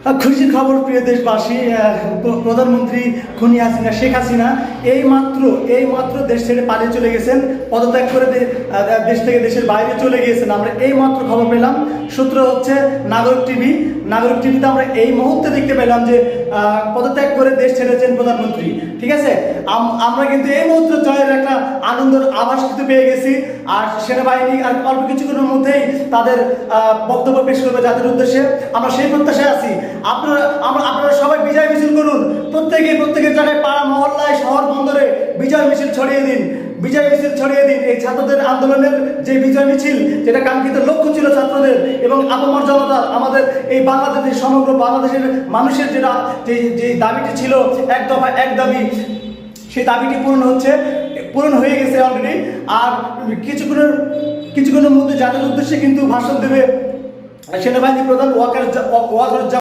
খুশির খবর প্রিয় দেশবাসী, প্রধানমন্ত্রী খুনি হাসিনা শেখ হাসিনা এই মাত্র দেশ ছেড়ে পালিয়ে চলে গেছেন, পদত্যাগ করে দেশ থেকে দেশের বাইরে চলে গিয়েছেন। আমরা এই মাত্র খবর পেলাম, সূত্র হচ্ছে নাগরিক টিভি। নাগরিক টিভিতে আমরা এই মুহূর্তে দেখতে পেলাম যে পদত্যাগ করে দেশ ছেড়েছেন প্রধানমন্ত্রী। ঠিক আছে, আমরা কিন্তু এই মুহূর্তে জয়ের একটা আনন্দের আভাস কিন্তু পেয়ে গেছি। আর সেনাবাহিনী আর অল্প কিছুক্ষণের মধ্যেই তাদের বক্তব্য পেশ করবে জাতির উদ্দেশ্যে। আমরা সেই প্রত্যাশায় আছি। আপনারা সবাই বিজয় মিছিল করুন, প্রত্যেকের জায়গায় পাড়া মহল্লায় শহর বন্দরে বিজয় মিছিল ছড়িয়ে দিন, বিজয় মিছিল ছড়িয়ে দিন। এই ছাত্রদের আন্দোলনের যে বিজয় মিছিল, যেটা কাঙ্ক্ষিত লক্ষ্য ছিল ছাত্রদের এবং আপামর জনতার, আমাদের এই বাংলাদেশের সমগ্র বাংলাদেশের মানুষের যে দাবিটি ছিল এক দফা এক দাবি, সেই দাবিটি পূরণ হয়ে গেছে অলরেডি। আর কিছুক্ষণের মধ্যে জাতির উদ্দেশ্যে কিন্তু ভাষণ দেবে সেনাবাহিনী প্রধান ওয়াকার